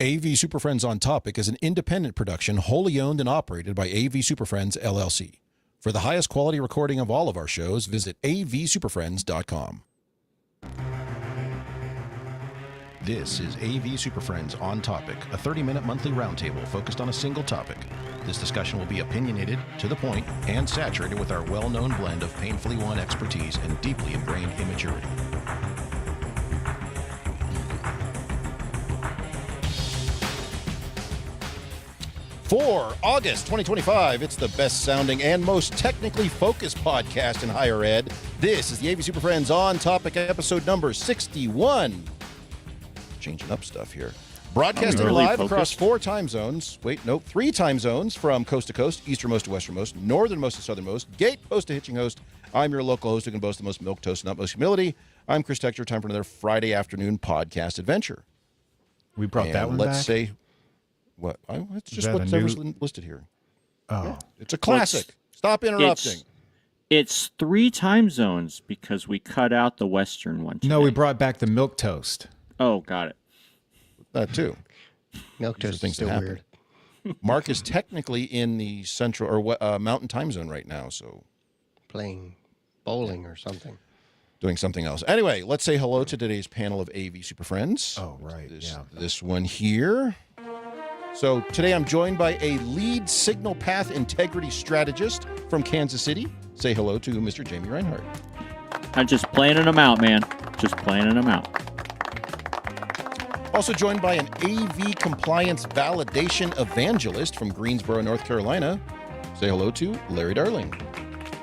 AV Super Friends on Topic is an independent production wholly owned and operated by AV Super Friends, LLC. For the highest quality recording of all of our shows, visit avsuperfriends.com. This is AV Super Friends on Topic, a 30-minute monthly roundtable focused on a single topic. This discussion will be opinionated, to the point, and saturated with our well-known blend of painfully won expertise and deeply ingrained immaturity. For August 2025, it's the best-sounding and most technically focused podcast in higher ed. This is the AV Super Friends on Topic, episode number 61. Changing up stuff here. Broadcasting live across 4 time zones. Three time zones from coast to coast, easternmost to westernmost, northernmost to southernmost, gatepost to hitching host. I'm your local host who can boast the most milquetoast and utmost humility. I'm Chris Texter. Time for another Friday afternoon podcast adventure. We brought that one let's back? say, what? It's just whatever's listed here. Oh. Yeah. It's a classic. Stop interrupting. It's 3 time zones because we cut out the western one today. No, we brought back the milk toast. Oh, got it. That too. Milk toast is still weird. Mark is technically in the central or mountain time zone right now, so playing bowling or something. Doing something else. Anyway, let's say hello to today's panel of AV Super Friends. Oh, right. This one here. So today I'm joined by a lead signal path integrity strategist from Kansas City. Say hello to Mr. Jamie Reinhardt. I'm just planning them out, man. Just planning them out. Also joined by an AV compliance validation evangelist from Greensboro, North Carolina. Say hello to Larry Darling.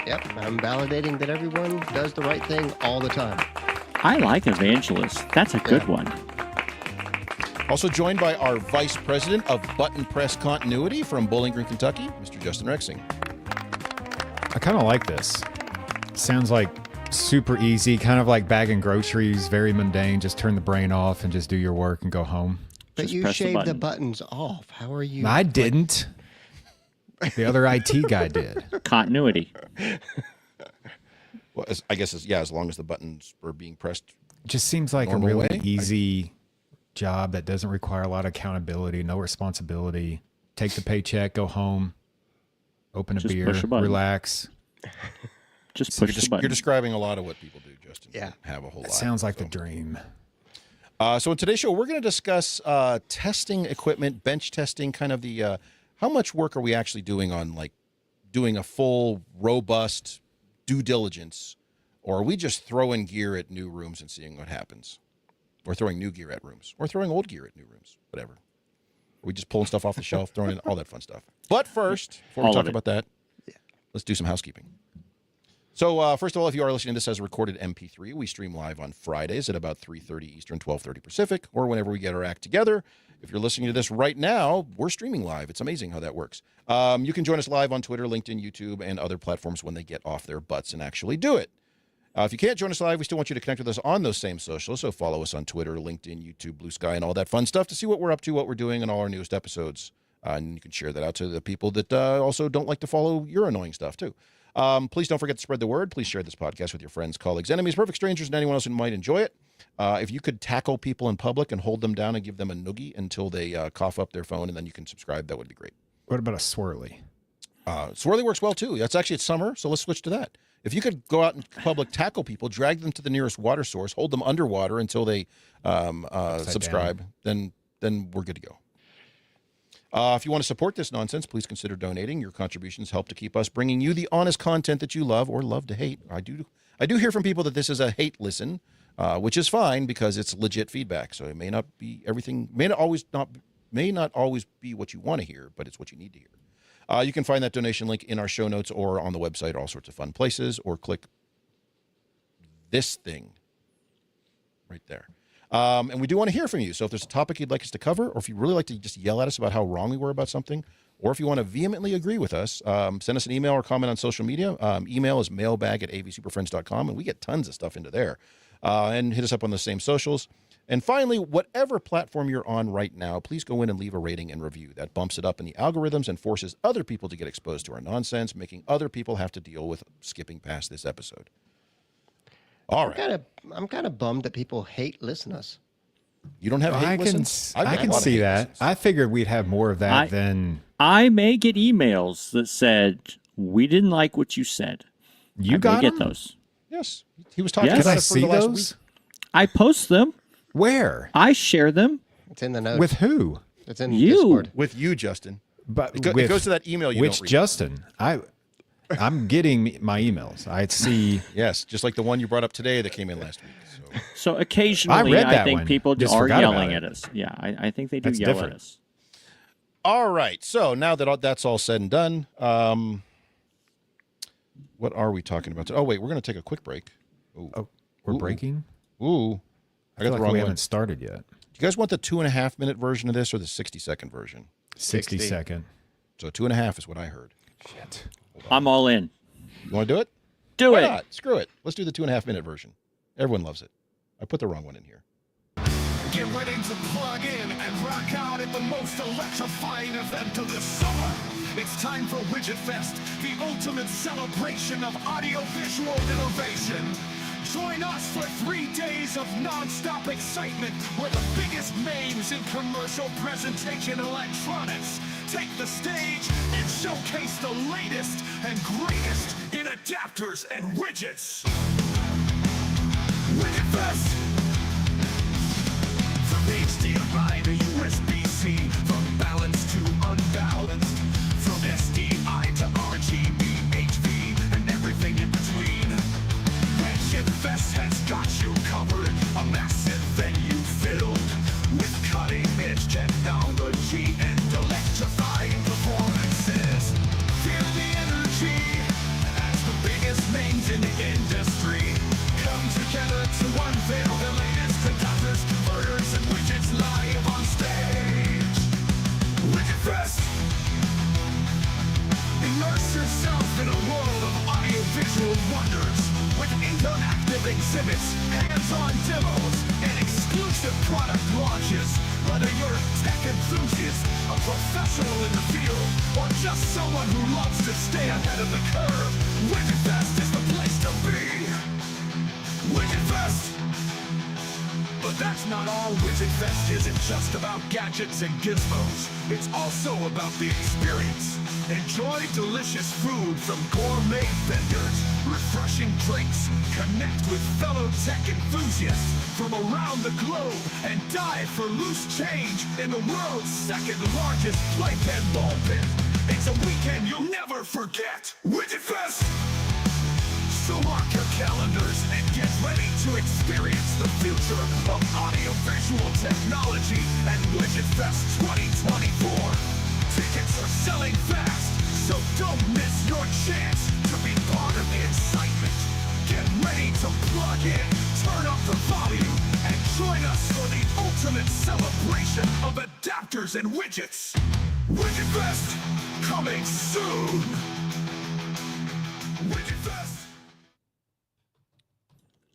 Yep, I'm validating that everyone does the right thing all the time. I like evangelist. That's a good one. Also joined by our Vice President of Button Press Continuity from Bowling Green, Kentucky, Mr. Justin Rexing. I kind of like this. Sounds like super easy, kind of like bagging groceries, very mundane. Just turn the brain off and just do your work and go home. But Just you press the shaved the button. buttons off. How are you? I didn't. The other IT guy did. Continuity. Well, I guess, as long as the buttons were being pressed. It just seems like a Normal really way? easy job that doesn't require a lot of accountability, no responsibility. Take the paycheck, go home, open a Just beer, push a button. relax. Just push the button. You're describing a lot of what people do, Justin. Yeah. You don't have a whole It lot. sounds like the dream. So in today's show, we're going to discuss testing equipment, bench testing, kind of the how much work are we actually doing on like doing a full, robust due diligence, or are we just throwing gear at new rooms and seeing what happens? Or throwing new gear at rooms, or throwing old gear at new rooms, whatever. Are we just pulling stuff off the shelf, throwing in all that fun stuff? But first, before we All talk of it. about that, let's do some housekeeping. So first of all, if you are listening to this as a recorded MP3, we stream live on Fridays at about 3:30 Eastern, 12:30 Pacific, or whenever we get our act together. If you're listening to this right now, we're streaming live. It's amazing how that works. You can join us live on Twitter, LinkedIn, YouTube, and other platforms when they get off their butts and actually do it. If you can't join us live, we still want you to connect with us on those same socials. So follow us on Twitter, LinkedIn, YouTube, Blue Sky, and all that fun stuff to see what we're up to, what we're doing, and all our newest episodes. And you can share that out to the people that also don't like to follow your annoying stuff, too. Please don't forget to spread the word. Please share this podcast with your friends, colleagues, enemies, perfect strangers, and anyone else who might enjoy it. If you could tackle people in public and hold them down and give them a noogie until they cough up their phone, and then you can subscribe, that would be great. What about a swirly? Swirly works well, too. It's summer, so let's switch to that. If you could go out in public, tackle people, drag them to the nearest water source, hold them underwater until they subscribe, then we're good to go. If you want to support this nonsense, please consider donating. Your contributions help to keep us bringing you the honest content that you love or love to hate. I do hear from people that this is a hate listen, which is fine because it's legit feedback. So it may not be everything, may not always be what you want to hear, but it's what you need to hear. You can find that donation link in our show notes or on the website, all sorts of fun places, or click this thing right there. And we do want to hear from you. So if there's a topic you'd like us to cover, or if you really like to just yell at us about how wrong we were about something, or if you want to vehemently agree with us, send us an email or comment on social media. Email is mailbag@avsuperfriends.com, and we get tons of stuff into there. And hit us up on the same socials. And finally, whatever platform you're on right now, please go in and leave a rating and review. That bumps it up in the algorithms and forces other people to get exposed to our nonsense, making other people have to deal with skipping past this episode. All right. I'm kind of bummed that people hate listen us. You don't have hate I can listens? I've got I a can lot of see hate that. listens. I figured we'd have more of that than I may get emails that said, we didn't like what you said. you I got. may get them? those. Yes. He was talking Yes. about Can I it for see the last those? week. I post them. Where? I share them. It's in the notes. With who? It's in You. Discord. With you, Justin. But It with, goes to that email you which don't read. Justin? I'm getting my emails. I see. Yes, just like the one you brought up today that came in last week. So. So occasionally, read I that think one. people Just are forgot yelling about at it. us. Yeah, I think they do That's yell different. at us. All right. So now that that's all said and done, what are we talking about? Oh, wait, we're going to take a quick break. Ooh. Oh, we're breaking. Ooh. I got I feel the like wrong we one. haven't started yet. Do you guys want the 2.5-minute version of this or the 60-second version? 60 60. second. So 2.5 is what I heard. Shit. I'm all in. You want to do it? Do Why it. not? Screw it. Let's do the 2.5-minute version. Everyone loves it. I put the wrong one in here. Get ready to plug in and rock out at the most electrifying event of the summer. It's time for Widget Fest, the ultimate celebration of audiovisual innovation. Join us for 3 days of non-stop excitement where the biggest names in commercial presentation electronics take the stage and showcase the latest and greatest in adapters and widgets. Widget Fest! From HDMI to USB-C, from balanced to unbalanced, from SDI to RGB, HV, and everything in between. Widget Fest has got you covered, a massive venue filled with cutting-edge technology and electrifying performances. Feel the energy as the biggest names in the industry come together to unveil the latest adapters, converters, and widgets live on stage. Widget Fest! Immerse yourself in a world of audiovisual wonders with interactive exhibits, hands-on demos, and exclusive product launches. Whether you're a tech enthusiast, a professional in the field, or just someone who loves to stay ahead of the curve, Widget Fest is the place to be. Widget Fest! But that's not all. Widget Fest isn't just about gadgets and gizmos. It's also about the experience. Enjoy delicious food from gourmet vendors, refreshing drinks, connect with fellow tech enthusiasts from around the globe, and dive for loose change in the world's second largest playpen ball pit. It's a weekend you'll never forget. Widget Fest! So mark your calendars and get ready to experience the future of audiovisual technology at Widget Fest 2024. Tickets are selling fast, so don't miss your chance to be part of the excitement. Get ready to plug in, turn up the volume, and join us for the ultimate celebration of adapters and widgets. Widget Fest, coming soon! Widget Fest!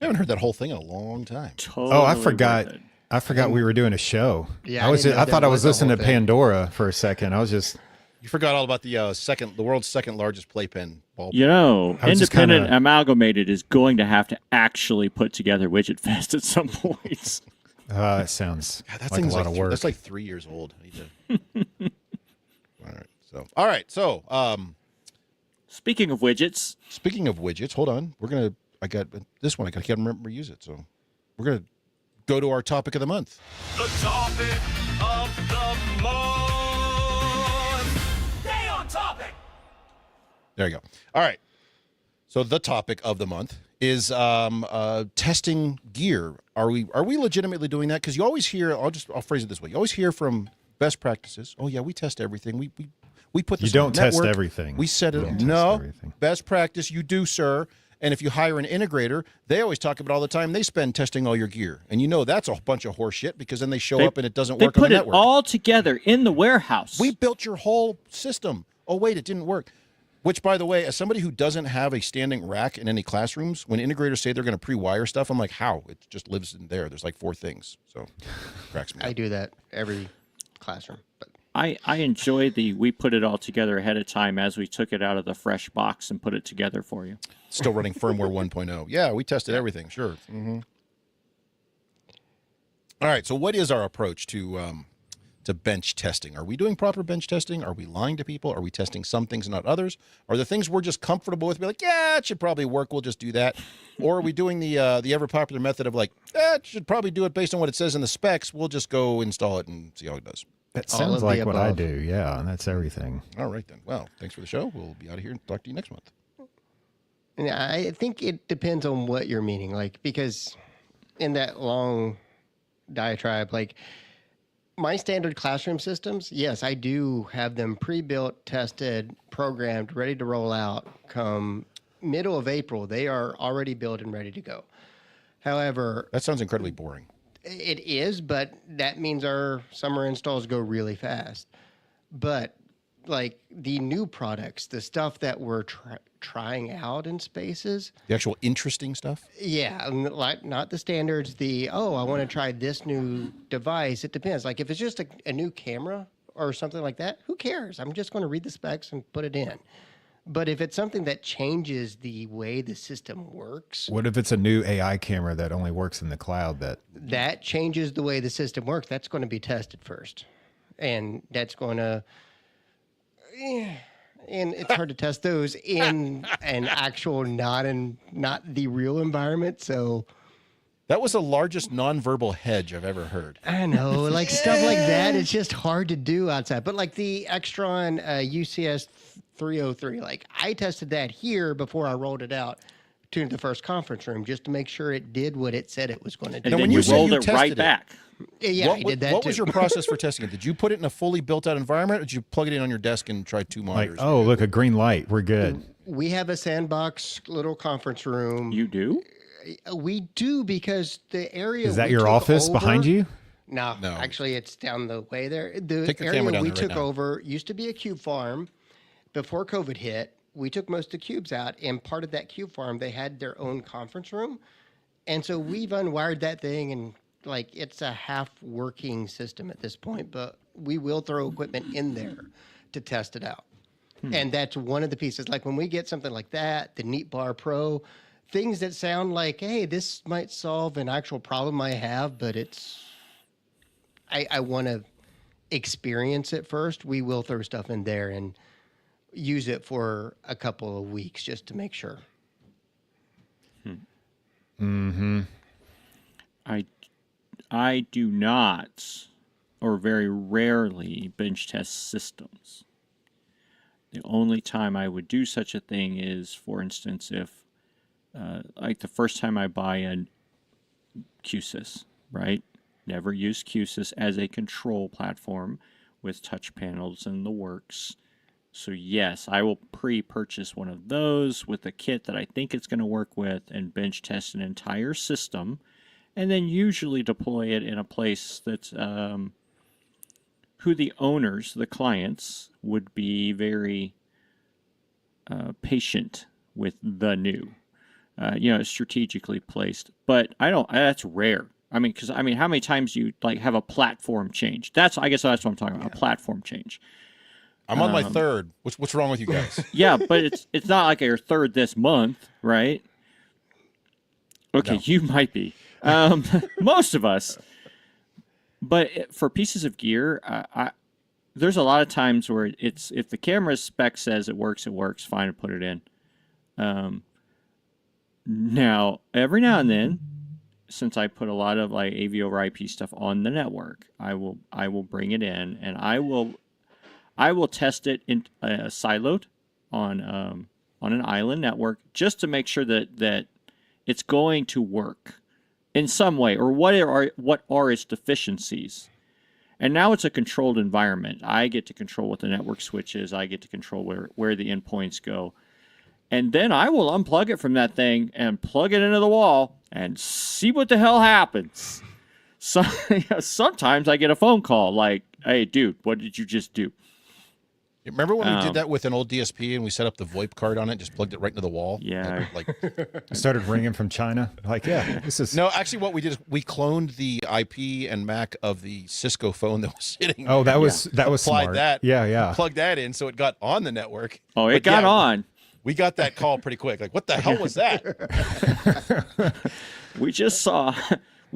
I haven't heard that whole thing in a long time. Totally Oh, I worth forgot. it. I forgot we were doing a show. Yeah, I was. I didn't know I thought there I was was a whole listening to thing. Pandora for a second. I was just. You forgot all about the world's second largest playpen ball. You know, I was just Independent kinda- Amalgamated is going to have to actually put together Widget Fest at some point. It sounds God, that like a thing's lot of work. That's like 3 years old. I need to... All right. So, Speaking of widgets, speaking of widgets, hold on. I got this one. I can't remember to use it. So we're going to go to our topic of the month. The topic of the month. Stay on topic. There you go. All right. So the topic of the month is testing gear. Are we legitimately doing that? Because you always hear. I'll phrase it this way. You always hear from best practices. Oh yeah, we test everything. We put this. You on don't the test network. everything. We said You it. don't test No, everything. best practice. You do, sir. And if you hire an integrator, they always talk about all the time. They spend testing all your gear, and you know that's a bunch of horse shit because then they show up and it doesn't they work on put the it network. all together in the warehouse. We built your whole system. Oh, wait, it didn't work. Which, by the way, as somebody who doesn't have a standing rack in any classrooms, when integrators say they're going to pre-wire stuff, I'm like, how? It just lives in there. There's like 4 things. So it cracks me I up. do that every classroom. But I enjoy we put it all together ahead of time as we took it out of the fresh box and put it together for you. Still running firmware 1.0. Yeah, we tested everything. Sure. Mm-hmm. All right. So what is our approach to bench testing? Are we doing proper bench testing? Are we lying to people? Are we testing some things and not others? Are the things we're just comfortable with? Be like, yeah, it should probably work. We'll just do that. Or are we doing the ever popular method of like, it should probably do it based on what it says in the specs. We'll just go install it and see how it does. That All sounds of like the what I above. do. Yeah, and that's everything. All right then. Well, thanks for the show. We'll be out of here and talk to you next month. And I think it depends on what you're meaning, like, because in that long diatribe, like my standard classroom systems, yes, I do have them pre-built, tested, programmed, ready to roll out. Come middle of April, they are already built and ready to go. However, That sounds incredibly boring. it is, but that means our summer installs go really fast. But like the new products, the stuff that we're trying out in spaces, The actual interesting stuff. yeah, like not the standards. I want to try this new device. It depends. Like if it's just a new camera or something like that, who cares? I'm just going to read the specs and put it in. But if it's something that changes the way the system works, What if it's a new AI camera that only works in the cloud? that changes the way the system works. That's going to be tested first, and that's going to. And it's hard to test those in an actual not the real environment. So That was the largest nonverbal hedge I've ever heard. I know, like stuff like that, it's just hard to do outside. But like the Extron UCS 303, like I tested that here before I rolled it out to the first conference room just to make sure it did what it said it was going to do. And Now, then when you you say rolled you it right tested it, back. Yeah, I did that what too. was your process for testing it? Did you put it in a fully built-out environment, or did you plug it in on your desk and try 2 Like, monitors? oh, look, a green light. We're good. We have a sandbox little conference room. You do? We do because the area Is that we your took office behind over- you? No, No. actually, it's down the way there. The Take your area camera down we there right took now. over used to be a cube farm. Before COVID hit, we took most of the cubes out, and part of that cube farm, they had their own conference room. And so we've unwired that thing, and like it's a half working system at this point, but we will throw equipment in there to test it out. And that's one of the pieces. Like when we get something like that, the Neat Bar Pro, things that sound like, hey, this might solve an actual problem I have, but I want to experience it first. We will throw stuff in there and use it for a couple of weeks just to make sure. I do not, or very rarely, bench test systems. The only time I would do such a thing is, for instance, if, like the first time I buy a QSys, right? Never used QSys as a control platform with touch panels and the works. So yes, I will pre-purchase one of those with a kit that I think it's going to work with and bench test an entire system, and then usually deploy it in a place that's who the owners, the clients, would be very patient with the new, strategically placed. But I don't. That's rare. I mean, because how many times do you like have a platform change? I guess that's what I'm talking about. A platform change. I'm on my third. What's wrong with you guys? Yeah, but it's not like your third this month, right? Okay, No. you might be. Most of us. But for pieces of gear, there's a lot of times where it's if the camera's spec says it works, fine, put it in. Now, every now and then, since I put a lot of like AV over IP stuff on the network, I will bring it in and I will test it in siloed on an island network just to make sure that it's going to work in some way, or what are its deficiencies. And now it's a controlled environment. I get to control what the network switch is. I get to control where the endpoints go. And then I will unplug it from that thing and plug it into the wall and see what the hell happens. So, sometimes I get a phone call like, hey, dude, what did you just do? Remember when we did that with an old DSP and we set up the VoIP card on it, just plugged it right into the wall? Yeah. Like It started ringing from China. Like, yeah, this is. no, actually, what we did is we cloned the IP and MAC of the Cisco phone that was sitting. Oh, that was applied smart. that. Yeah. Plugged that in, so it got on the network. Oh, it But got yeah, on. We got that call pretty quick. Like, what the hell was that? We just saw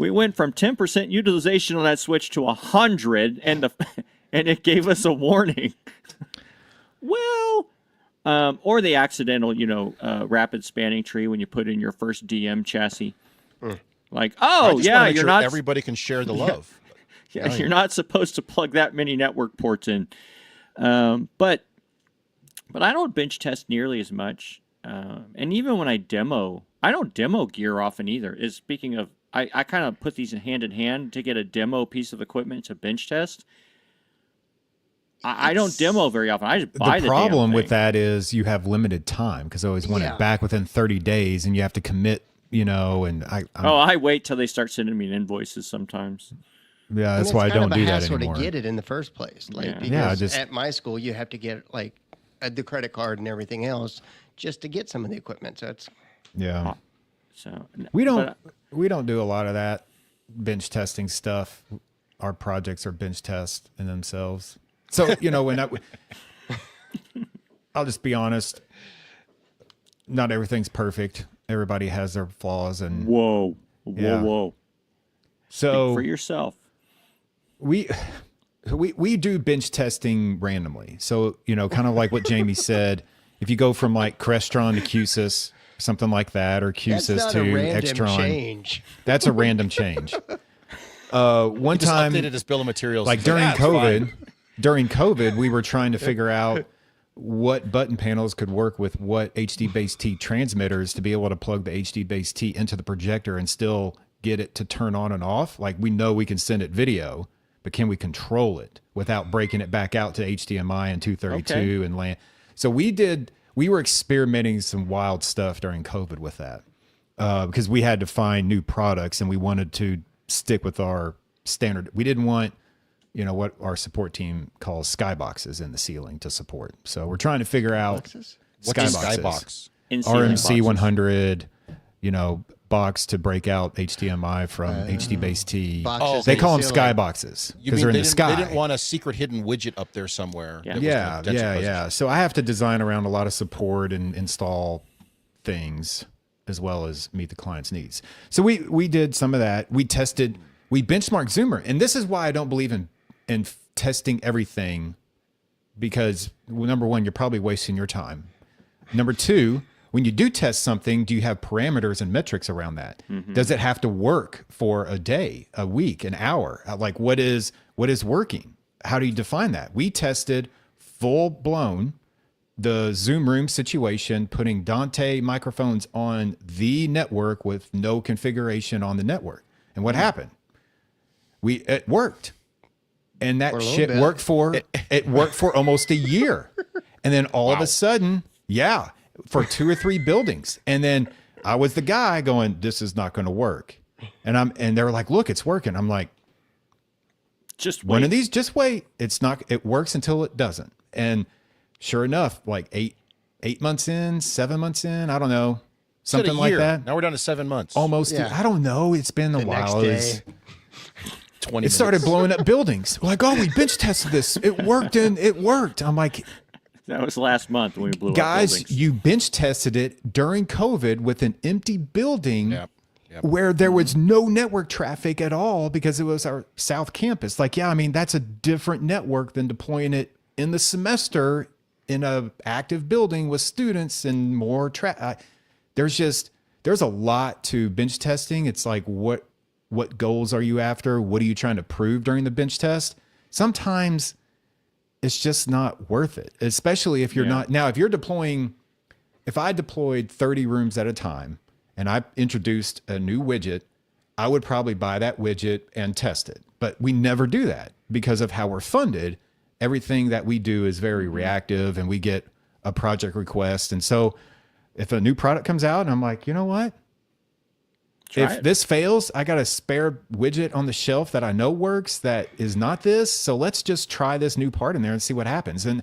We went from 10% utilization on that switch to 100, and it gave us a warning. Well, or the accidental, rapid spanning tree when you put in your first DM chassis. Like, I just wanna make you're sure not. everybody can share the love. Yeah, you're not supposed to plug that many network ports in. But I don't bench test nearly as much. And even when I don't demo gear often either. Speaking of, I kind of put these hand in hand to get a demo piece of equipment to bench test. I don't demo very often. I just buy the problem damn with thing. that is you have limited time because I always want Yeah. it back within 30 days and you have to commit, and I wait till they start sending me invoices sometimes. yeah, And that's it's why I kind don't of a do that hassle anymore. to get it in the first place. Like, Yeah. because Yeah, just- at my school, you have to get like the credit card and everything else just to get some of the equipment. So it's Yeah. So We but- don't do a lot of that bench testing stuff. Our projects are bench test in themselves. So, I'll just be honest. Not everything's perfect. Everybody has their flaws, and Whoa. Yeah. Speak so for yourself. we do bench testing randomly. So, kind of like what Jamie said, if you go from like Crestron to QSYS, something like that, or that's QSYS not to a random Extron, change. that's a random change. One Just time, updated his bill of materials. like He's during "Ah, it's fine." COVID, we were trying to figure out what button panels could work with what HD base T transmitters to be able to plug the HD base T into the projector and still get it to turn on and off. Like, we know we can send it video, but can we control it without breaking it back out to HDMI and 232 Okay. and LAN? So we were experimenting some wild stuff during COVID with that because we had to find new products and we wanted to stick with our standard. We didn't want, what our support team calls skyboxes in the ceiling to support. So we're trying to figure out Boxes? What's a skyboxes. skybox? In ceiling RMC boxes. 100, box to break out HDMI from HD base T. Boxes They in call the them ceiling. skyboxes You because mean they're in they the didn't, sky. they didn't want a secret hidden widget up there somewhere? Yeah. that was Yeah, gonna yeah, juxtapose yeah. it. So I have to design around a lot of support and install things as well as meet the client's needs. So we did some of that. We benchmarked Zoomer, and this is why I don't believe in testing everything, because number one, you're probably wasting your time. Number two, when you do test something, do you have parameters and metrics around that? Does it have to work for a day, a week, an hour? Like, what is working? How do you define that? We tested full blown the Zoom room situation, putting Dante microphones on the network with no configuration on the network. And what happened? It worked. And that For a little shit bit. worked for almost a year. And then all of a sudden, for 2 or 3 buildings. And then I was the guy going, this is not going to work. And they were like, look, it's working. I'm like, Just one wait. of these, just wait. It works until it doesn't. And sure enough, like 8 months in, 7 months in, I don't know, Said a something like year. that. Now we're down to 7 months. Almost, Yeah. I don't know. It's been a The next while. day. 20 It started minutes. blowing up buildings. We're like, oh, we bench tested this. It worked, and it worked. I'm like, That was last month when we blew up guys, buildings. you bench tested it during COVID with an empty building Yep. where there was no network traffic at all because it was our South Campus. Like, yeah, I mean, that's a different network than deploying it in the semester in a active building with students and more traffic. There's a lot to bench testing. It's like, what goals are you after? What are you trying to prove during the bench test? Sometimes it's just not worth it, especially if you're not. Now, if I deployed 30 rooms at a time and I introduced a new widget, I would probably buy that widget and test it. But we never do that because of how we're funded. Everything that we do is very reactive, and we get a project request. And so if a new product comes out and I'm like, you know what? Try If it. this fails, I got a spare widget on the shelf that I know works that is not this. So let's just try this new part in there and see what happens. And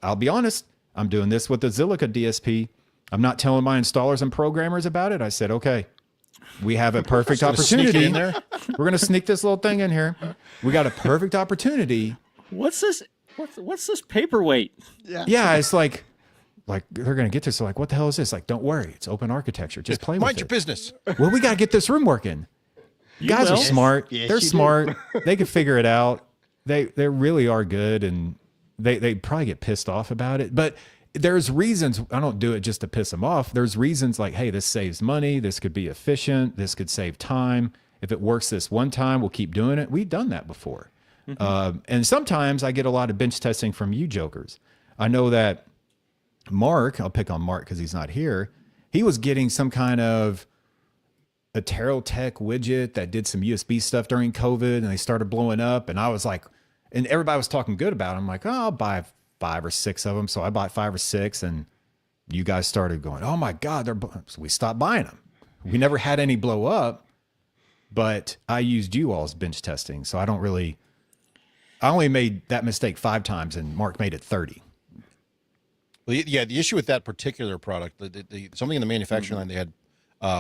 I'll be honest, I'm doing this with the Zilliqa DSP. I'm not telling my installers and programmers about it. I said, okay, we have a perfect Gonna sneak it opportunity. in there? We're going to sneak this little thing in here. We got a perfect opportunity. What's this? What's this paperweight? Yeah, it's like they're going to get this. They're like, what the hell is this? Like, don't worry. It's open architecture. Just play with Mind it. your business. Well, we got to get this room working. Guys are will. smart. Yes, They're you do. smart. They can figure it out. They really are good, and they probably get pissed off about it. But there's reasons. I don't do it just to piss them off. There's reasons like, hey, this saves money. This could be efficient. This could save time. If it works this one time, we'll keep doing it. We've done that before. And sometimes I get a lot of bench testing from you jokers. I know that Mark, I'll pick on Mark because he's not here. He was getting some kind of a Tech widget that did some USB stuff during COVID, and they started blowing up. And I was like, and everybody was talking good about it. I'm like, oh, I'll buy 5 or 6 of them. So I bought 5 or 6, and you guys started going, oh my God, so we stopped buying them. We never had any blow up, but I used you all's bench testing. So I only made that mistake 5 times, and Mark made it 30. Well, yeah, the issue with that particular product, something in the manufacturing line, they had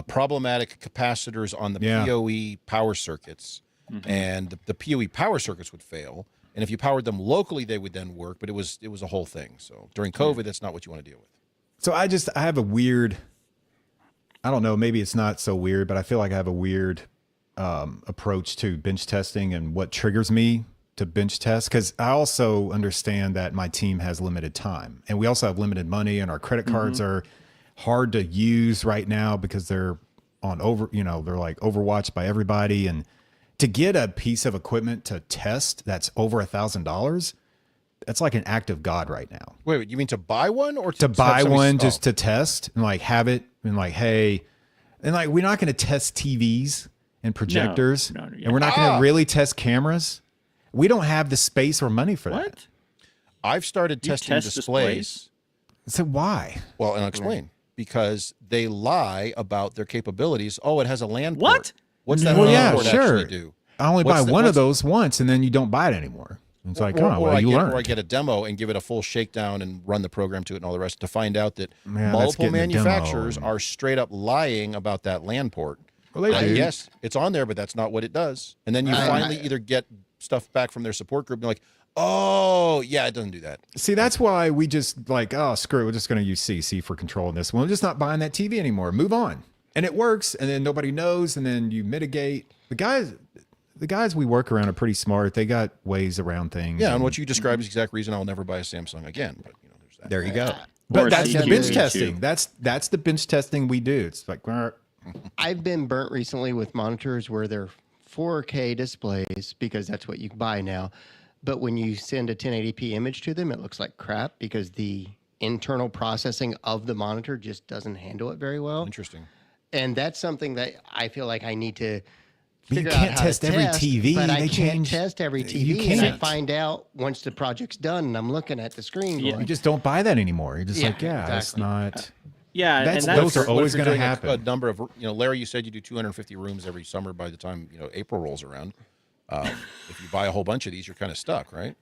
problematic capacitors on the PoE power circuits, and the PoE power circuits would fail. And if you powered them locally, they would then work, but it was a whole thing. So during COVID, that's not what you want to deal with. So I have a weird, I don't know, maybe it's not so weird, but I feel like I have a weird approach to bench testing and what triggers me to bench test, because I also understand that my team has limited time, and we also have limited money, and our credit cards are hard to use right now because they're on they're like overwatched by everybody. And to get a piece of equipment to test that's over $1,000, that's like an act of God right now. Wait, you mean to buy one or To buy have somebody- one just to test and like have it and like, hey, and like we're not going to test TVs and projectors, No, and we're not going to really test cameras. We don't have the space or money for that. What? I've started You testing test displays. So why? Well, and I'll explain. Because they lie about their capabilities. Oh, it has a LAN port. What? What's that Well, LAN yeah, port sure. actually do? I only What's buy the- one of what's- those once, and then you don't buy it anymore. It's like, or, oh, well, you or learned. I get a demo and give it a full shakedown and run the program to it and all the rest to find out that Yeah, that's multiple getting a demo. manufacturers are straight up lying about that LAN port. Well, they do. Yes, it's on there, but that's not what it does. And then you finally either get stuff back from their support group and you're like, oh, yeah, it doesn't do that. See, that's why we just like, oh, screw it. We're just going to use CC for controlling this one. We're just not buying that TV anymore. Move on. And it works. And then nobody knows. And then you mitigate. The guys we work around are pretty smart. They got ways around things. Yeah, and what you described is the exact reason I'll never buy a Samsung again. But there's that. There you go. Or But a that's the CQ bench too. testing. That's the bench testing we do. It's like, I've been burnt recently with monitors where they're 4K displays because that's what you can buy now. But when you send a 1080p image to them, it looks like crap because the internal processing of the monitor just doesn't handle it very well. Interesting. And that's something that I feel like I need to But you figure can't out how test to every test, TV. But I They can't change- test every You TV. And I can't. find out once the project's done and I'm looking at the screen Yeah. going, you just don't buy that anymore. You're just Yeah, like, yeah, it's exactly. not. Yeah, That's- and those that's are always What if going you're to doing happen. A number of, Larry, you said you do 250 rooms every summer by the time, April rolls around. If you buy a whole bunch of these, you're kind of stuck, right?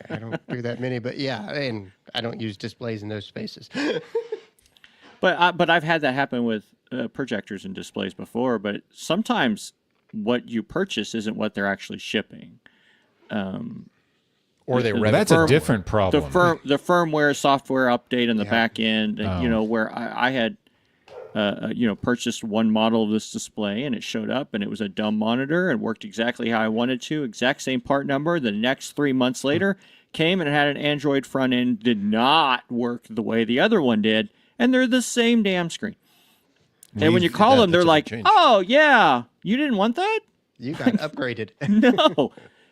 I don't do that many, but yeah, and I don't use displays in those spaces. But I've had that happen with projectors and displays before. But sometimes what you purchase isn't what they're actually shipping. Or they Well, rev That's it. a different problem. The firmware software update in the Yeah. back end, and, where I had purchased one model of this display and it showed up and it was a dumb monitor and worked exactly how I wanted to, exact same part number. The next 3 months later came and it had an Android front end, did not work the way the other one did, and they're the same damn screen. And when you call them, that's they're a big like, change. "Oh yeah, you didn't want that." You got upgraded. No.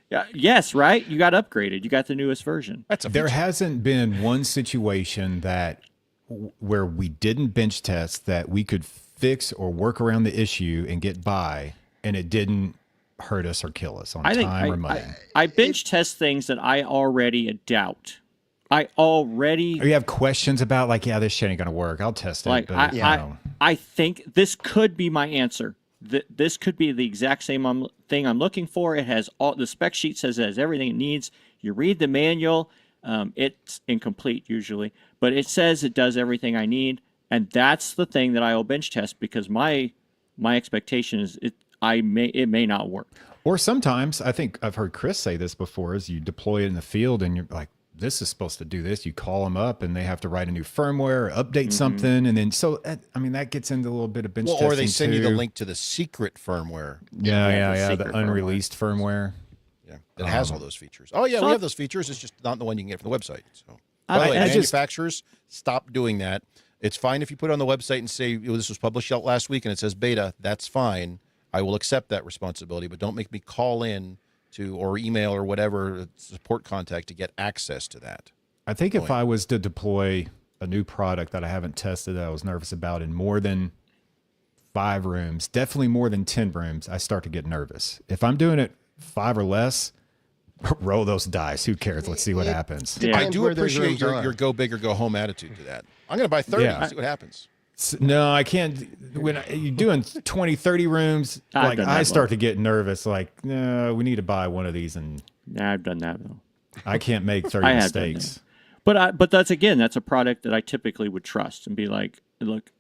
Yeah, yes, right. You got upgraded. You got the newest version. That's a There feature. hasn't been one situation where we didn't bench test that we could fix or work around the issue and get by, and it didn't hurt us or kill us on I think time or money. I bench test things that I already doubt. I already Or you have questions about like, yeah, this shit ain't gonna work. I'll test it. like. But, I think this could be my answer. This could be the exact same thing I'm looking for. It has all the spec sheet says it has everything it needs. You read the manual. It's incomplete usually, but it says it does everything I need, and that's the thing that I will bench test because my expectation is it may not work. Or sometimes I think I've heard Chris say this before: is you deploy it in the field and you're like, this is supposed to do this. You call them up and they have to write a new firmware, update Mm-hmm. something. And then, so, I mean, that gets into a little bit of bench Well, testing or they send you the too. link to the secret firmware. Yeah. secret The unreleased firmware. Yeah, that has all those features. Oh yeah, So we I- have those features. It's just not the one you can get from the website. So, I- by the way, I just- manufacturers, stop doing that. It's fine if you put it on the website and say this was published out last week and it says beta. That's fine. I will accept that responsibility, but don't make me call in to or email or whatever support contact to get access to that. I think if I was to deploy a new product that I haven't tested, that I was nervous about in more than 5 rooms, definitely more than 10 rooms, I start to get nervous. If I'm doing it 5 or less, roll those dice. Who cares? Let's see what happens. Yeah. I Depends do where those appreciate rooms are. your go big or go home attitude to that. I'm going to buy 30 Yeah. and see what happens. No, I can't. When you're doing 20, 30 rooms, I've like done I that start to get nervous. Like, no, we need to buy one of these, and Yeah, I've done that though. I can't make 30 I have done mistakes. But that's a product that I typically would trust and be like, look,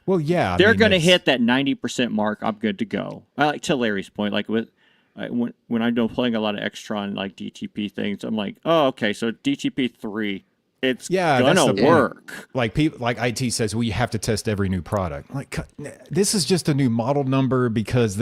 Well, yeah, I they're mean, going to it's- hit that 90% mark. I'm good to go. I like to Larry's point, like when I'm playing a lot of Extron like DTP things, I'm like, oh, okay, so DTP 3, it's Yeah, gonna that's the point. work. Like people, like IT says, well, you have to test every new product. Like, this is just a new model number because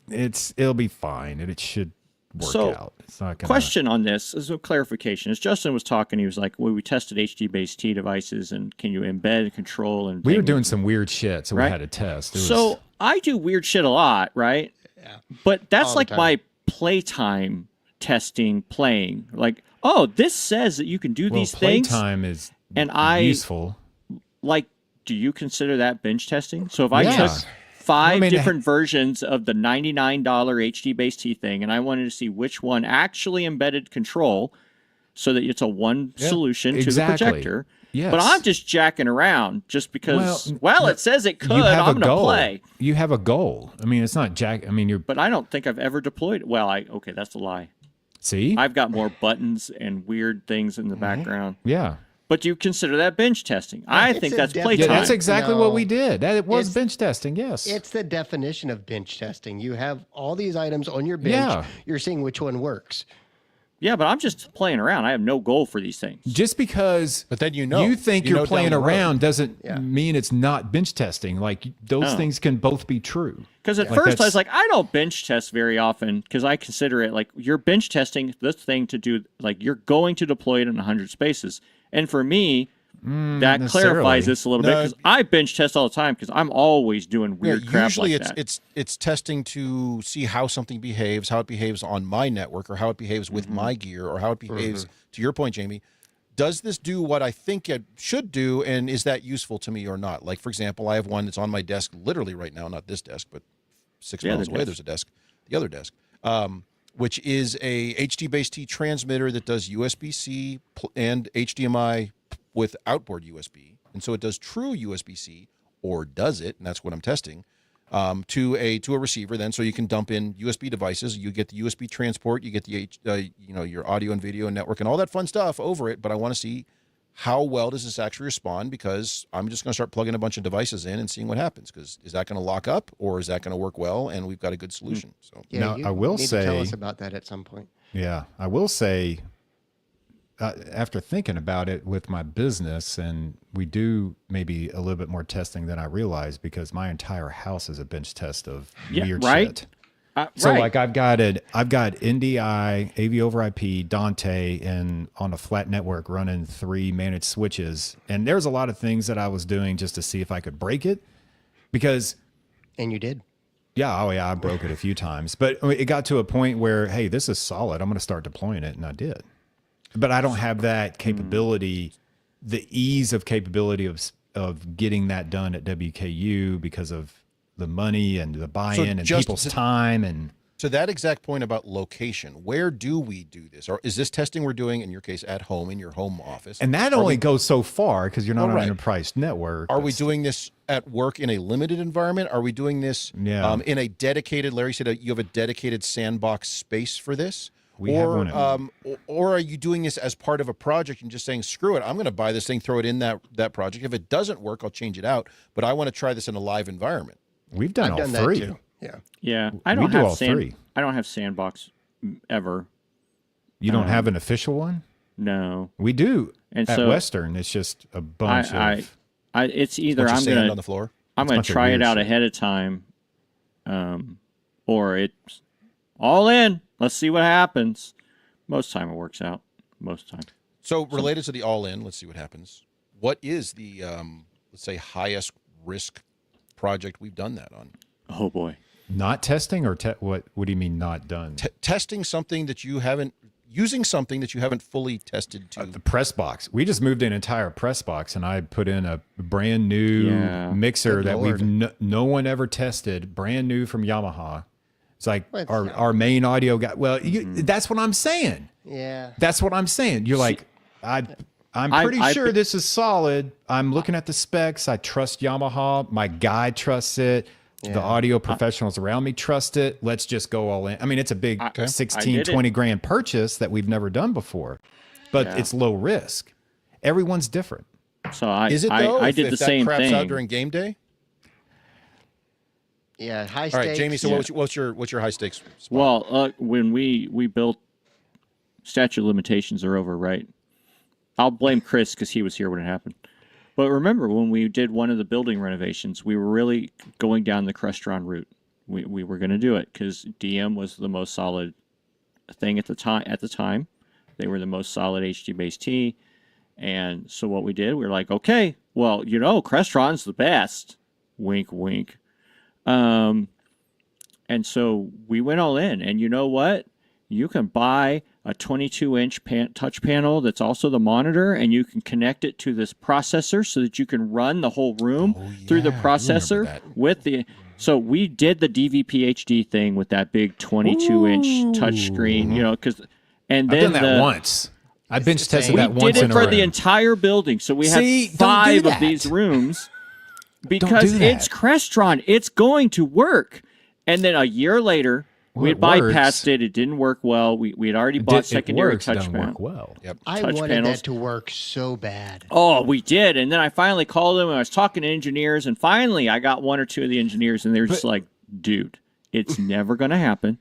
it'll be fine and it should work So, out. It's not gonna. Question on this is a clarification. As Justin was talking, he was like, well, we tested HD-based T devices, and can you embed and control? And We were things? doing some weird shit, so Right. we had to test. It was- So I do weird shit a lot, right? Yeah. But that's All the like time. my playtime testing, playing. Like, oh, this says that you can do well, these things. playtime is and I- useful. Like, do you consider that bench testing? So if I Yeah. took 5 I mean, different versions of the $99 HD-based T thing, and I wanted to see which one actually embedded control, so that it's a one solution exactly. to the projector. Yes. But I'm just jacking around just because. Well, it says it could. You have I'm a going to goal. play. You have a goal. I mean, it's not jack. I mean, you're. But I don't think I've ever deployed. Well, okay, that's a lie. See? I've got more buttons and weird things in the background. Yeah. But do you consider that bench testing? I It's think a that's def- playtime. Yeah, that's exactly No. what we did. That it was It's- bench testing. Yes. It's the definition of bench testing. You have all these items on your bench. Yeah. You're seeing which one works. Yeah, but I'm just playing around. I have no goal for these things. Just because But then you think You you're know playing down the road. around doesn't Yeah. mean it's not bench testing. Like those Oh. things can both be true. Because at Like first I that's- was like, I don't bench test very often because I consider it like you're bench testing this thing to do, like you're going to deploy it in 100 spaces. And for me, that necessarily. clarifies this a little bit No. because I bench test all the time because I'm always doing weird crap usually like it's that. it's testing to see how something behaves, how it behaves on my network, or how it behaves with my gear, or how it behaves. To your point, Jamie, does this do what I think it should do, and is that useful to me or not? Like, for example, I have one that's on my desk literally right now, not this desk, but 6 The other miles away. desk. There's a desk, the other desk, which is a HD-based T transmitter that does USB-C and HDMI with outboard USB. And so it does true USB-C, or does it, and that's what I'm testing, to a receiver then, so you can dump in USB devices. You get the USB transport, you get the your audio and video and network and all that fun stuff over it, but I want to see how well does this actually respond, because I'm just going to start plugging a bunch of devices in and seeing what happens, because is that going to lock up, or is that going to work well, and we've got a good solution. So Yeah, Now, you I will need to tell say- us about that at some point. Yeah, I will say, after thinking about it with my business, and we do maybe a little bit more testing than I realized, because my entire house is a bench test of Yeah, weird right? shit. So right. like I've got NDI, AV over IP, Dante, and on a flat network running 3 managed switches. And there's a lot of things that I was doing just to see if I could break it, because And you did. yeah, I broke it a few times, but it got to a point where, hey, this is solid. I'm going to start deploying it, and I did. But I don't have that capability, the ease of capability of getting that done at WKU because of the money and the buy-in and just people's to- time. And to that exact point about location, where do we do this? Or is this testing we're doing, in your case, at home, in your home office? that Are only we- goes so far because you're not Oh, on right. an enterprise network. Are we That's- doing this at work in a limited environment? Are we doing this Yeah. in a dedicated, Larry said you have a dedicated sandbox space for this? We have or, one at- or are you doing this as part of a project and just saying, screw it, I'm going to buy this thing, throw it in that project. If it doesn't work, I'll change it out. But I want to try this in a live environment. We've done I've all done three. that too. Yeah. Yeah, I We don't do have all three. I don't have Sandbox ever. You don't have an official one? No. We do And at so Western. It's just a bunch of. It's either Bunch of I'm sand gonna on the floor. I'm gonna bunch of try it weird out shit. ahead of time, or it's all in. Let's see what happens. Most time it works out. Most time. So related to the all-in, let's see what happens. What is the let's say highest risk project we've done that on? Oh boy. Not testing or what? What do you mean not done? Testing something that you haven't, using something that you haven't fully tested to. The press box. We just moved an entire press box, and I put in a brand new Yeah. mixer Good that Lord. we've no one ever tested, brand new from Yamaha. It's like What's our main audio guy. Well, Mm-hmm. that's what I'm saying. Yeah. That's what I'm saying. You're like, I'm pretty sure this is solid. I'm looking at the specs. I trust Yamaha. My guy trusts it. The audio professionals around me trust it. Let's just go all in. I mean, it's a big I 16, did it. 20 grand purchase that we've never done before, but Yeah. it's low risk. Everyone's different. So I Is it though? I if, did if the that same craps thing. out during game day? Yeah. High All stakes. right, Jamie. So what's your high stakes spot? Well, when we built, statute of limitations are over, right? I'll blame Chris because he was here when it happened. But remember, when we did one of the building renovations, we were really going down the Crestron route. We were going to do it because DM was the most solid thing at the time. They were the most solid HD base T. And so what we did, we were like, okay, well, Crestron's the best. Wink, wink. And so we went all in. And you know what? You can buy a 22-inch touch panel that's also the monitor, and you can connect it to this processor so that you can run the whole room through the yeah, I remember processor that. with the. So we did the DVP-HD thing with that big 22-inch touch screen, because and I've then done that once. I bench tested we that once did in it a for row. the entire building. So we See, had don't do 5 of these that. rooms because do that. it's Crestron. It's going to work. And then a year later, we had Well, it works. bypassed it. It didn't work well. We had already bought secondary touch doesn't panel. work well. Yep. I touch wanted panels. that to work so bad. Oh, we did. And then I finally called them and I was talking to engineers. And finally, I got 1 or 2 of the engineers and they were just like, dude, it's never going to happen.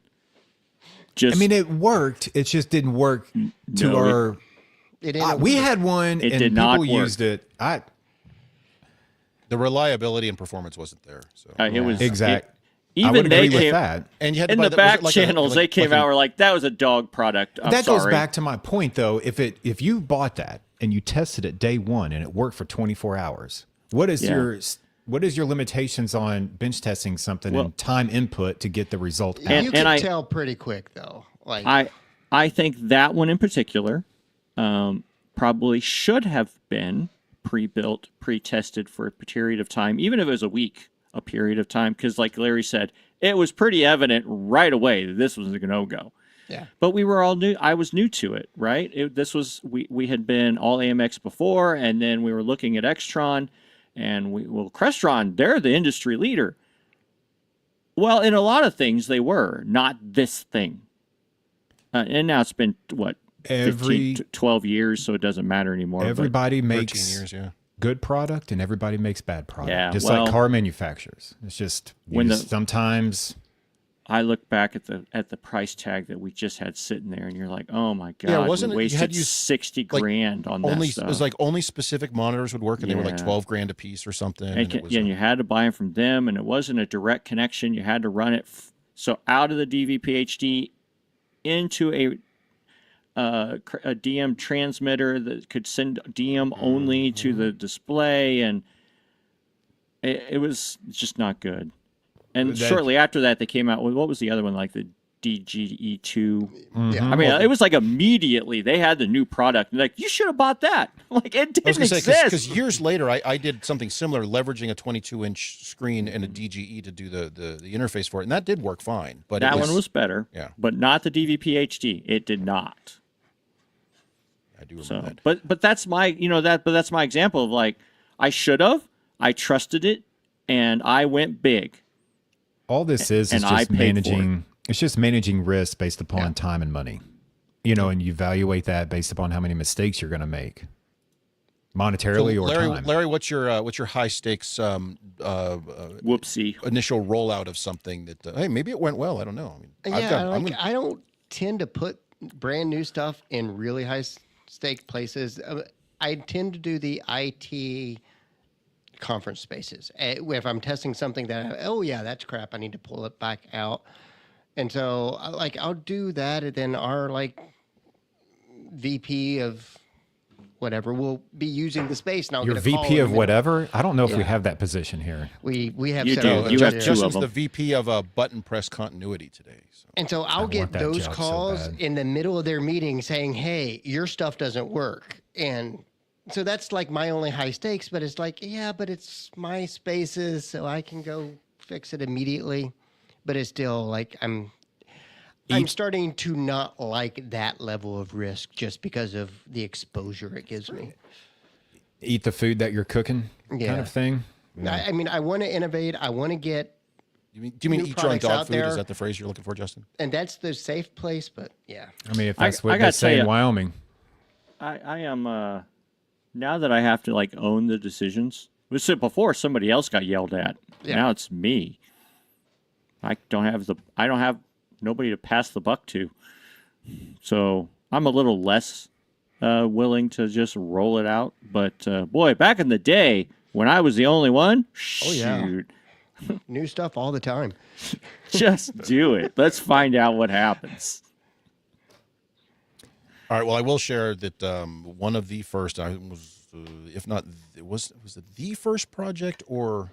Just I mean, it worked. It just didn't work to No, our. It ended We up- had one, It and did not people work. used it. The reliability and performance wasn't there. So it was Exact. I Even would they agree with came that. and you had to in buy the was it back like a- channels. like- They came like out a- were like, "That was a dog product." I'm That sorry. goes back to my point, though. If you bought that and you tested it day one and it worked for 24 hours, what is Yeah. your limitations on bench testing something Well- and time input to get the result out? And- you can I- tell pretty quick though. Like I think that one in particular probably should have been pre-built, pre-tested for a period of time, even if it was a period of time, because like Larry said, it was pretty evident right away that this was a no-go. yeah. But we were all new. I was new to it, right? We had been all AMX before, and then we were looking at Extron, and Crestron, they're the industry leader. Well, in a lot of things they were, not this thing. And now it's been what, 15, 12 years, so it doesn't matter anymore. but- Everybody 13 makes years, yeah. good product and everybody makes bad product. Yeah, just well- like car manufacturers. It's just, sometimes I look back at the price tag that we just had sitting there, and you're like, oh my god, Yeah, wasn't it- we you had wasted used, 60 like, grand on that Only stuff. it was like only specific monitors would work, and they were like Yeah. 12 grand a piece or something. and, And it was, and you had to buy them from them, and it wasn't a direct connection. You had to run it so out of the DVP-HD into a DM transmitter that could send DM only to the display, and it was just not good. And That- shortly after that, they came out with, what was the other one, like the DGE2? Yeah. I mean, it was like immediately they had the new product. And like, you should have bought that. Like, it I was didn't going to say, exist. because years later, I did something similar, leveraging a 22-inch screen and a DGE to do the interface for it, and that did work fine. But that one was better, Yeah. but not the DVP-HD. It did not. I do remember So, that. but that's my, but that's my example of like, I should have, I trusted it, and I went big. all this is And I just paid for managing. It's just managing risk based upon time and money. And you evaluate that based upon how many mistakes you're going to make, monetarily or Larry, time. Larry, what's your high stakes Whoopsie. initial rollout of something that hey, maybe it went well? I don't know. I mean, Yeah, I'm I don't tend to put brand new stuff in really high steak places, I tend to do the IT conference spaces. If I'm testing something that, oh yeah, that's crap, I need to pull it back out. And so like I'll do that, and then our like VP of whatever will be using the space, and I'll Your get a call VP in of the middle. whatever? I don't know if we Yeah. have that position here. We have You several. do. You have engineers. two of Justin's them. the VP of button press continuity today. So. And so I'll want get that those job so calls bad. in the middle of their meeting saying, hey, your stuff doesn't work. And so that's like my only high stakes, but it's like, yeah, but it's my spaces, so I can go fix it immediately. But it's still like I'm starting to not like that level of risk just because of the exposure it gives me. Eat the food that you're cooking kind Yeah. of thing. I mean, I want to innovate. I want to get, Do you mean New eat your own products dog out food? Is there. that the phrase you're looking for, Justin? and that's the safe place, but yeah. I mean, if I- that's I what gotta they say tell in ya- Wyoming. I am now that I have to like own the decisions. Before somebody else got yelled at. Yeah. Now it's me. I don't have nobody to pass the buck to. So I'm a little less willing to just roll it out. But boy, back in the day when I was the only one, yeah. shoot, New stuff all the time. just do it. Let's find out what happens. All right. Well, I will share that one of the first, I was, if not, was it the first project or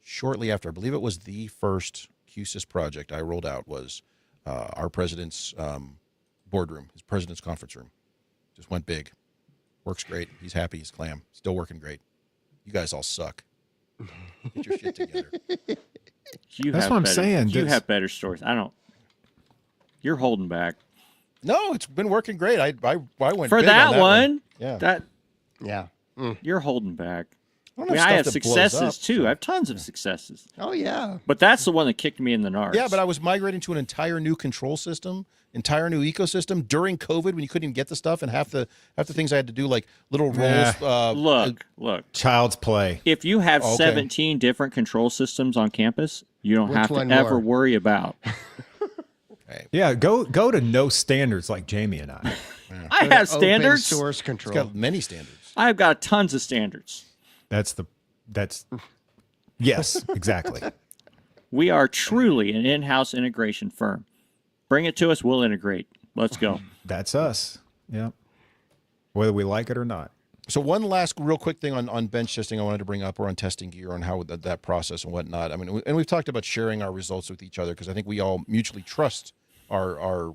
shortly after? I believe it was the first QSYS project I rolled out was our president's boardroom, his president's conference room. Just went big. Works great. He's happy. He's clam. Still working great. You guys all suck. Get your shit together. You That's have what I'm better- saying. You This- have better stories. I don't. You're holding back No, it's been working great. I went for big that, on that one. Yeah. That Yeah. you're holding back. I I don't mean, have I stuff have that blows successes up, too. so- I have tons of successes, Oh, yeah. but that's the one that kicked me in the nards. Yeah, but I was migrating to an entire new control system, entire new ecosystem during COVID when you couldn't even get the stuff, and half the things I had to do like little roles. look. Child's play. If you have Okay. 17 different control systems on campus, you don't Which have to one ever more? worry about. Yeah, go to no standards like Jamie and I. I have standards. Open source It's control. got many standards. I've got tons of standards. Yes, exactly. We are truly an in-house integration firm. Bring it to us, we'll integrate. Let's go. That's us. Yeah. Whether we like it or not. So one last real quick thing on bench testing I wanted to bring up, or on testing gear, on how that process and whatnot. I mean, and we've talked about sharing our results with each other because I think we all mutually trust our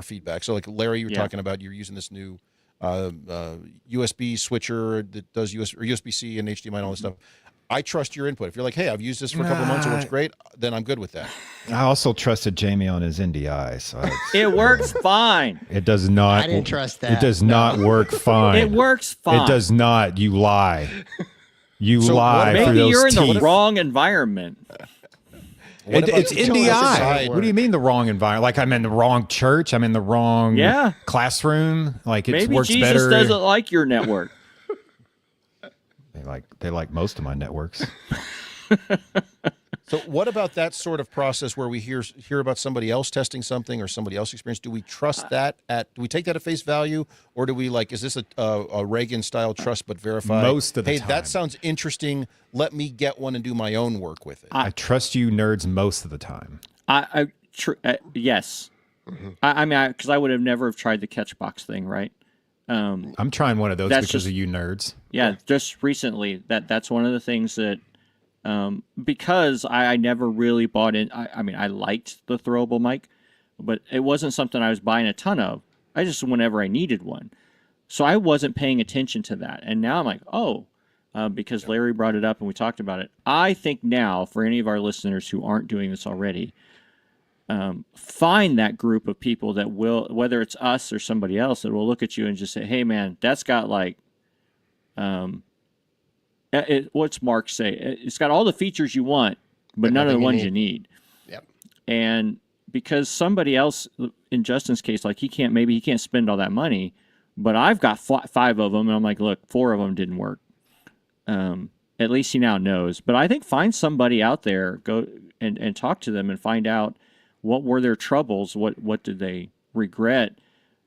feedback. So like Larry, you were Yeah. talking about, you're using this new USB switcher that does USB-C and HDMI and all this stuff. I trust your input. If you're like, hey, I've used this for a couple of months, it works great, then I'm good with that. I also trusted Jamie on his NDI, so It works fine. it does not. I didn't trust that. It does not work fine. It works fine. It does not. You lie. You So lie what through Maybe those you're in teeth. the wrong environment. What about It's the NDI. outside? What do you mean the wrong environment? Like I'm in the wrong church. I'm in the wrong Yeah. classroom. Like it Maybe works Jesus better. doesn't like your network. They like most of my networks. So what about that sort of process where we hear about somebody else testing something or somebody else's experience? Do we trust that do we take that at face value, or do we like, is this a Reagan style trust but verify? Most of the hey, time. that sounds interesting. Let me get one and do my own work with it. I trust you nerds most of the time. Yes. I mean, because I would have never have tried the Catchbox thing, right? I'm trying one of those That's because just- of you nerds. Yeah, just recently that's one of the things that because I never really bought in. I mean, I liked the throwable mic, but it wasn't something I was buying a ton of. I just whenever I needed one, so I wasn't paying attention to that. And now I'm like, because Larry brought it up and we talked about it. I think now for any of our listeners who aren't doing this already, find that group of people that will, whether it's us or somebody else, that will look at you and just say, "Hey, man, that's got like." What's Mark say? It's got all the features you want, but none of the nothing you ones need. you need. Yep. And because somebody else, in Justin's case, like he can't spend all that money, but I've got 5 of them, and I'm like, look, 4 of them didn't work. At least he now knows. But I think find somebody out there, go and talk to them and find out what were their troubles, what did they regret,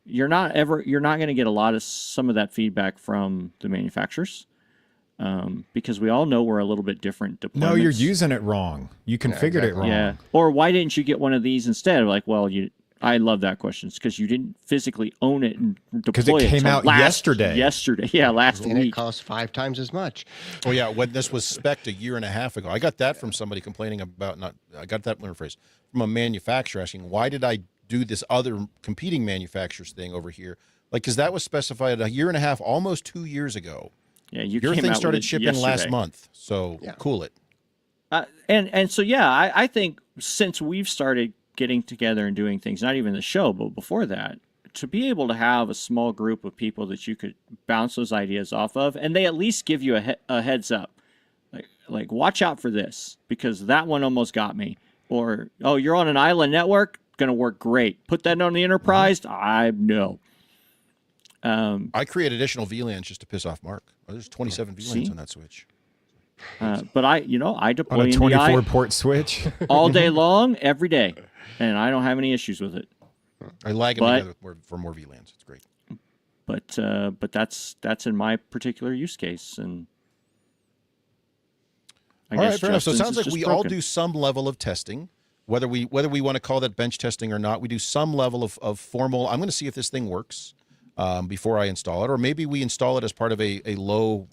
you're not going to get a lot of some of that feedback from the manufacturers. Because we all know we're a little bit different deployments. No, you're using it wrong. You configured it wrong. Yeah. Or why didn't you get one of these instead? Like, well, I love that question. It's because you didn't physically own it and deploy it. Because it came out yesterday. Yesterday, yeah, last And week. it costs 5 times as much. Oh yeah, when this was spec'd a year and a half ago, I got that from somebody complaining about I got that rephrase from a manufacturer asking, why did I do this other competing manufacturers thing over here? Like, because that was specified a year and a half, almost 2 years ago. Yeah, your thing started shipping yesterday. last month, so cool it. And so yeah, I think since we've started getting together and doing things, not even the show, but before that, to be able to have a small group of people that you could bounce those ideas off of, and they at least give you a heads up, like watch out for this because that one almost got me, or oh, you're on an island network, gonna work great. Put that on the enterprise. I know. I create additional VLANs just to piss off Mark. There's 27 VLANs on that switch. But I deploy On a in 24 port switch all day long, every day, and I don't have any issues with it. I lag them together for more VLANs. It's great. But that's in my particular use case, and I all guess right, fair enough. So it Justin's sounds like is we just all broken. do some level of testing, whether we want to call that bench testing or not. We do some level of formal. I'm going to see if this thing works before I install it, or maybe we install it as part of a low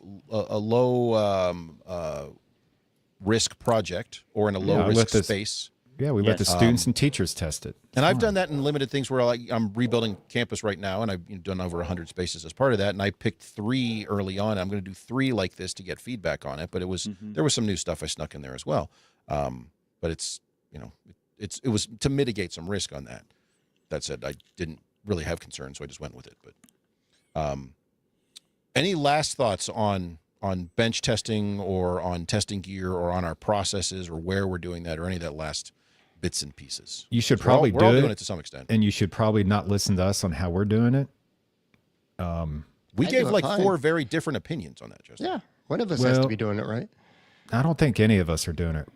risk project or in a low risk space. Yeah, we let the students and teachers test it. And I've done that in limited things where I'm rebuilding campus right now, and I've done over 100 spaces as part of that. And I picked 3 early on. I'm going to do 3 like this to get feedback on it. But it was there was some new stuff I snuck in there as well. But it's it was to mitigate some risk on that. That said, I didn't really have concerns, so I just went with it. But any last thoughts on bench testing or on testing gear or on our processes or where we're doing that or any of that last bits and pieces? You should We're probably all do doing it it to some extent. and you should probably not listen to us on how we're doing it. We I gave do it like fine. 4 very different opinions on that, Justin. Yeah. One of us has to be doing it right. I don't think any of us are doing it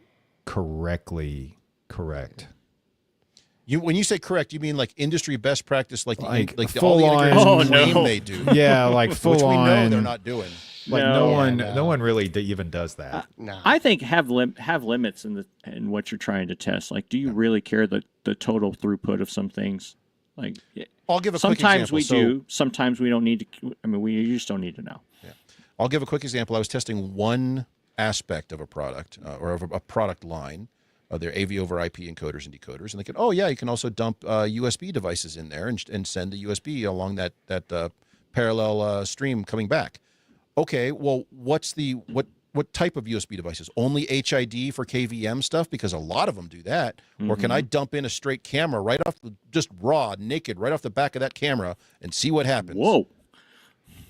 correctly. Correct. When you say correct, you mean like industry best practice, like all the full on- integrators claim they do, Yeah, like full which we know on. they're not doing. Like no one really even does that. No. I think have limits in what you're trying to test. Like, do you really care the total throughput of some things? Like, I'll give a quick sometimes example. we So- do, sometimes we don't need to. I mean, we just don't need to know. I'll give a quick example. I was testing one aspect of a product or of a product line, their AV over IP encoders and decoders, and they can, you can also dump USB devices in there and send the USB along that parallel stream coming back. Okay, well, what type of USB devices? Only HID for KVM stuff, because a lot of them do that. Or can I dump in a straight camera right off, just raw, naked, right off the back of that camera and see what happens? Whoa.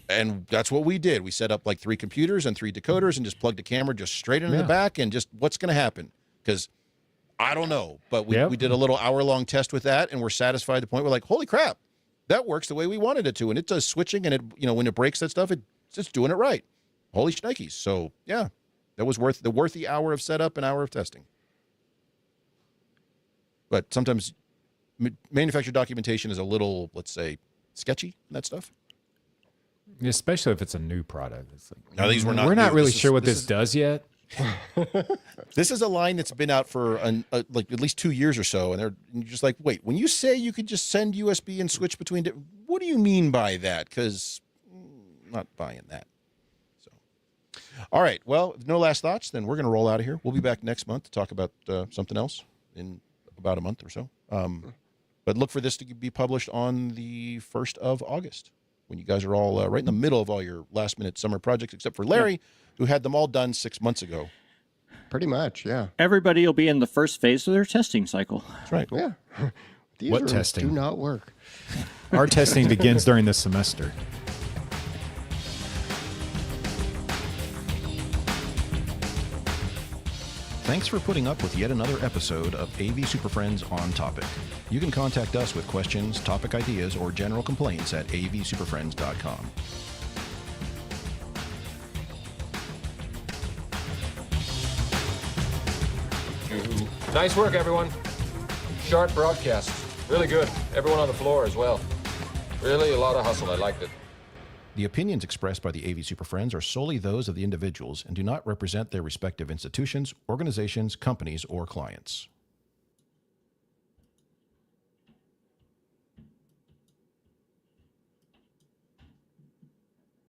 And that's what we did. We set up like 3 computers and 3 decoders and just plugged the camera just straight into the back and just what's going to happen? Because I don't know. But we did a little hour-long test with that, and we're satisfied to the point we're like, holy crap, that works the way we wanted it to. And it does switching, and it when it breaks that stuff, it's doing it right. Holy shnikes. So, yeah, that was worth the hour of setup and hour of testing. But sometimes manufacturer documentation is a little, let's say, sketchy, that stuff. Especially if it's a new product. It's like, No, these were not we're not new. really This is- sure what this this is- does yet. This is a line that's been out for like at least 2 years or so, and you're just like, wait, when you say you could just send USB and switch between, what do you mean by that? Because I'm not buying that. So, all right, well, no last thoughts. Then we're going to roll out of here. We'll be back next month to talk about something else in about a month or so. But look for this to be published on the 1st of August, when you guys are all right in the middle of all your last-minute summer projects, except for Larry, who had them all done 6 months ago. Pretty much, yeah. Everybody will be in the first phase of their testing cycle. That's right. Yeah. These What rooms testing? do not work. Our testing begins during this semester. Thanks for putting up with yet another episode of AV Super Friends On Topic. You can contact us with questions, topic ideas, or general complaints at avsuperfriends.com. Nice work, everyone. Sharp broadcast. Really good. Everyone on the floor as well. Really, a lot of hustle. I liked it. The opinions expressed by the AV Super Friends are solely those of the individuals and do not represent their respective institutions, organizations, companies, or clients.